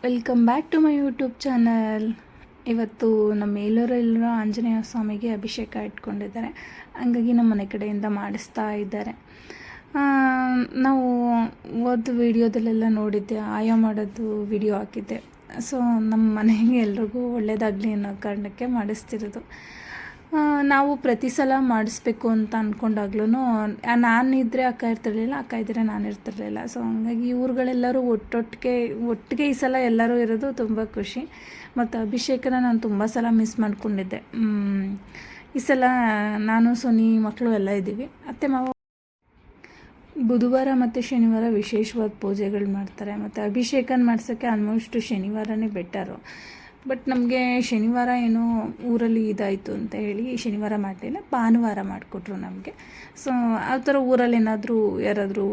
Welcome back to my YouTube channel. ಇವತ್ತು ನಮ್ಮ ಎಲ್ಲರೂ ಆಂಜನೇಯ ಸ್ವಾಮಿಗೆ ಅಭಿಷೇಕ ಇಟ್ಕೊಂಡಿದ್ದಾರೆ. ಹಂಗಾಗಿ ನಮ್ಮ ಮನೆ ಕಡೆಯಿಂದ ಮಾಡಿಸ್ತಾ ಇದ್ದಾರೆ. ನಾವು ಒಂದು ವಿಡಿಯೋದಲ್ಲೆಲ್ಲ ನೋಡಿದ್ದೆ, ಆಯಾ ಮಾಡೋದು ವಿಡಿಯೋ ಹಾಕಿದ್ದೆ. ಸೊ ನಮ್ಮ ಮನೆಗೆ ಎಲ್ರಿಗೂ ಒಳ್ಳೆಯದಾಗಲಿ ಅನ್ನೋ ಕಾರಣಕ್ಕೆ ಮಾಡಿಸ್ತಿರೋದು. ನಾವು ಪ್ರತಿ ಸಲ ಮಾಡಿಸ್ಬೇಕು ಅಂತ ಅಂದ್ಕೊಂಡಾಗ್ಲೂ ನಾನಿದ್ದರೆ ಅಕ್ಕ ಇರ್ತಿರ್ಲಿಲ್ಲ, ಅಕ್ಕ ಇದ್ದರೆ ನಾನು ಇರ್ತಿರ್ಲಿಲ್ಲ. ಸೊ ಹಂಗಾಗಿ ಇವ್ರುಗಳೆಲ್ಲರೂ ಒಟ್ಟಿಗೆ ಈ ಸಲ ಎಲ್ಲರೂ ಇರೋದು ತುಂಬ ಖುಷಿ. ಮತ್ತು ಅಭಿಷೇಕನ ನಾನು ತುಂಬ ಸಲ ಮಿಸ್ ಮಾಡ್ಕೊಂಡಿದ್ದೆ. ಈ ಸಲ ನಾನು ಸೋನಿ ಮಕ್ಕಳು ಎಲ್ಲ ಇದ್ದೀವಿ. ಅತ್ತೆ ಮಾವ ಬುಧವಾರ ಮತ್ತು ಶನಿವಾರ ವಿಶೇಷವಾದ ಪೂಜೆಗಳು ಮಾಡ್ತಾರೆ. ಮತ್ತು ಅಭಿಷೇಕನ ಮಾಡ್ಸೋಕ್ಕೆ ಆಲ್ಮೋಸ್ಟ್ ಶನಿವಾರನೇ ಬೆಟರು. ಬಟ್ ನಮಗೆ ಶನಿವಾರ ಏನೋ ಊರಲ್ಲಿ ಇದಾಯಿತು ಅಂತ ಹೇಳಿ ಶನಿವಾರ ಮಾಡಲಿಲ್ಲ, ಭಾನುವಾರ ಮಾಡಿಕೊಟ್ರು ನಮಗೆ. ಸೊ ಆ ಥರ ಊರಲ್ಲಿ ಏನಾದರೂ ಯಾರಾದರೂ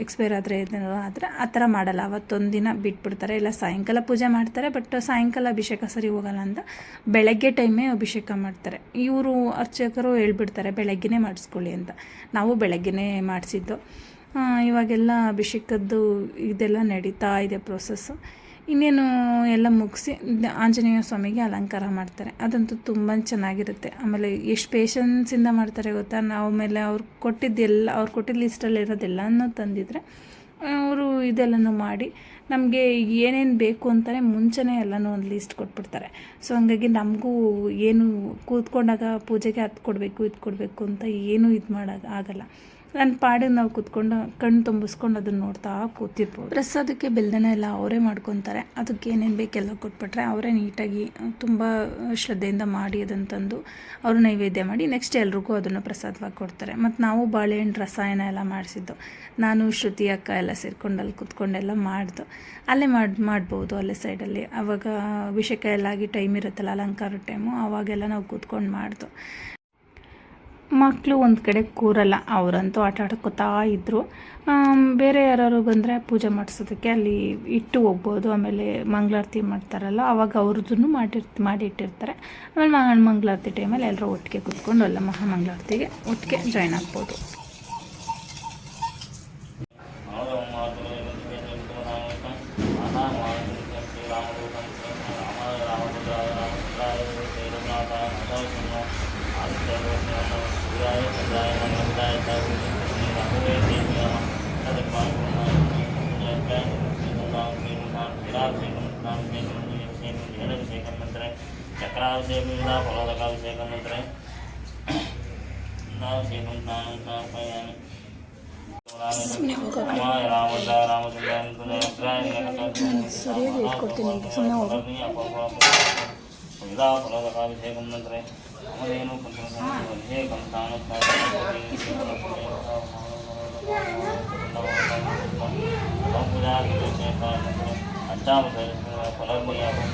ಎಕ್ಸ್ಪೈರ್ ಆದರೆ ಏನಾದರೂ ಆದರೆ ಆ ಥರ ಮಾಡಲ್ಲ. ಅವತ್ತೊಂದು ದಿನ ಬಿಟ್ಬಿಡ್ತಾರೆ, ಇಲ್ಲ ಸಾಯಂಕಾಲ ಪೂಜೆ ಮಾಡ್ತಾರೆ. ಬಟ್ ಸಾಯಂಕಾಲ ಅಭಿಷೇಕ ಸರಿ ಹೋಗಲ್ಲ ಅಂತ ಬೆಳಗ್ಗೆ ಟೈಮೇ ಅಭಿಷೇಕ ಮಾಡ್ತಾರೆ. ಇವರು ಅರ್ಚಕರು ಹೇಳ್ಬಿಡ್ತಾರೆ ಬೆಳಗ್ಗೆನೇ ಮಾಡಿಸ್ಕೊಳ್ಳಿ ಅಂತ. ನಾವು ಬೆಳಗ್ಗೆನೇ ಮಾಡಿಸಿದ್ದು. ಇವಾಗೆಲ್ಲ ಅಭಿಷೇಕದ್ದು ಇದೆಲ್ಲ ನಡೀತಾ ಇದೆ ಪ್ರೋಸೆಸ್ಸು. ಇನ್ನೇನು ಎಲ್ಲ ಮುಗಿಸಿ ಆಂಜನೇಯ ಸ್ವಾಮಿಗೆ ಅಲಂಕಾರ ಮಾಡ್ತಾರೆ. ಅದಂತೂ ತುಂಬ ಚೆನ್ನಾಗಿರುತ್ತೆ. ಆಮೇಲೆ ಎಷ್ಟು ಪೇಷನ್ಸಿಂದ ಮಾಡ್ತಾರೆ ಗೊತ್ತಾ. ಆಮೇಲೆ ಅವ್ರು ಕೊಟ್ಟಿದ್ದ ಲಿಸ್ಟಲ್ಲಿ ಇರೋದೆಲ್ಲನೂ ತಂದಿದ್ರೆ ಅವರು ಇದೆಲ್ಲನೂ ಮಾಡಿ ನಮಗೆ ಏನೇನು ಬೇಕು ಅಂತಲೇ ಮುಂಚೆನೇ ಎಲ್ಲನೂ ಒಂದು ಲಿಸ್ಟ್ ಕೊಟ್ಬಿಡ್ತಾರೆ. ಸೊ ಹಂಗಾಗಿ ನಮಗೂ ಏನು ಕೂತ್ಕೊಂಡಾಗ ಪೂಜೆಗೆ ಅದು ಕೊಡಬೇಕು ಇದು ಕೊಡಬೇಕು ಅಂತ ಏನೂ ಇದು ಆಗಲ್ಲ. ನನ್ನ ಪಾಡಿಗೆ ನಾವು ಕೂತ್ಕೊಂಡು ಕಣ್ಣು ತುಂಬಿಸ್ಕೊಂಡು ಅದನ್ನು ನೋಡ್ತಾ ಕೂತಿರ್ಬೋದು. ಪ್ರಸಾದಕ್ಕೆ ಬೆಲ್ದನ ಎಲ್ಲ ಅವರೇ ಮಾಡ್ಕೊತಾರೆ. ಅದಕ್ಕೆ ಏನೇನು ಬೇಕೆಲ್ಲ ಕೊಟ್ಬಿಟ್ರೆ ಅವರೇ ನೀಟಾಗಿ ತುಂಬ ಶ್ರದ್ಧೆಯಿಂದ ಮಾಡಿ ಅದನ್ನು ತಂದು ಅವರು ನೈವೇದ್ಯ ಮಾಡಿ ನೆಕ್ಸ್ಟ್ ಎಲ್ರಿಗೂ ಅದನ್ನು ಪ್ರಸಾದವಾಗಿ ಕೊಡ್ತಾರೆ. ಮತ್ತು ನಾವು ಬಾಳೆಹಣ್ಣು ರಸಾಯನ ಎಲ್ಲ ಮಾಡಿಸಿದ್ದು, ನಾನು ಶ್ರುತಿ ಅಕ್ಕ ಎಲ್ಲ ಸೇರ್ಕೊಂಡು ಅಲ್ಲಿ ಕೂತ್ಕೊಂಡೆಲ್ಲ ಮಾಡ್ದು. ಅಲ್ಲೇ ಮಾಡ್ಬೋದು ಅಲ್ಲೇ ಸೈಡಲ್ಲಿ. ಆವಾಗ ಅಭಿಷೇಕ ಎಲ್ಲ ಆಗಿ ಟೈಮ್ ಇರುತ್ತಲ್ಲ, ಅಲಂಕಾರ ಟೈಮು, ಆವಾಗೆಲ್ಲ ನಾವು ಕೂತ್ಕೊಂಡು ಮಾಡ್ದು. ಮಕ್ಕಳು ಒಂದು ಕಡೆ ಕೂರಲ್ಲ, ಅವರಂತೂ ಆಟ ಆಡ್ಕೋತಾ ಇದ್ದರು. ಬೇರೆ ಯಾರು ಬಂದರೆ ಪೂಜೆ ಮಾಡಿಸೋದಕ್ಕೆ ಅಲ್ಲಿ ಇಟ್ಟು ಹೋಗ್ಬೋದು. ಆಮೇಲೆ ಮಂಗಳಾರತಿ ಮಾಡ್ತಾರಲ್ಲ ಆವಾಗ ಅವ್ರದ್ದನ್ನು ಮಾಡಿಟ್ಟಿರ್ತಾರೆ. ಆಮೇಲೆ ಮಂಗಳಾರತಿ ಟೈಮಲ್ಲಿ ಎಲ್ಲರೂ ಒಟ್ಟಿಗೆ ಕೂತ್ಕೊಂಡು ಎಲ್ಲ ಮಹಾಮಂಗಳಾರತಿಗೆ ಒಟ್ಟಿಗೆ ಜಾಯ್ನ್ ಆಗ್ಬೋದು. చక్రాభిషేకం ఫలోదకాభిషేకం మంత్రే నాభిషేకం స్నానం సమర్పయామి. రామాయ రామచంద్ర ఫలోదకాభిషేకం మంత్రే అమలేను అభిషేకం స్నానం పూజా అష్టామ ఫలమయాపం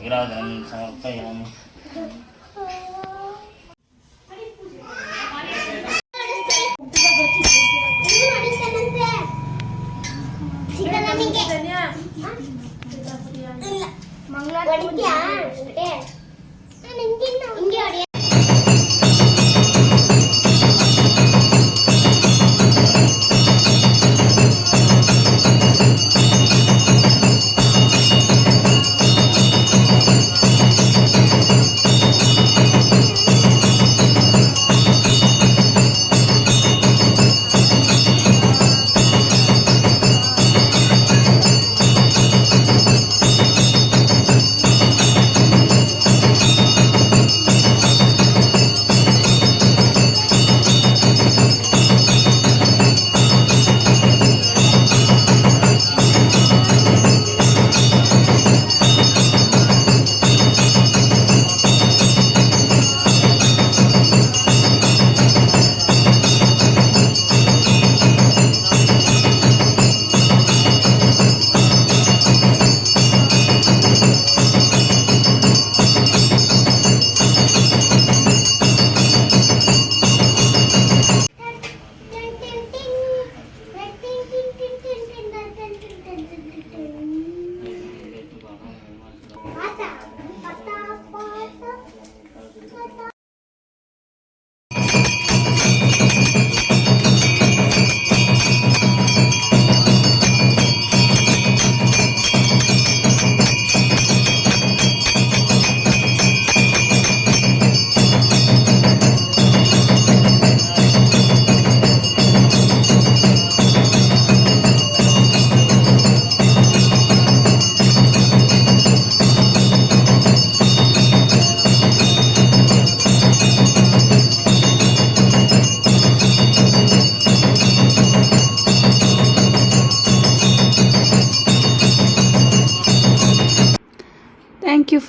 నీరాజనం సమర్పయామి. ಮಂಗಳಾರತಿ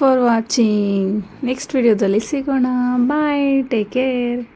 ಫಾರ್ ವಾಚಿಂಗ್. ನೆಕ್ಸ್ಟ್ ವಿಡಿಯೋದಲ್ಲಿ ಸಿಗೋಣ. ಬಾಯ್, ಟೇಕ್ ಕೇರ್.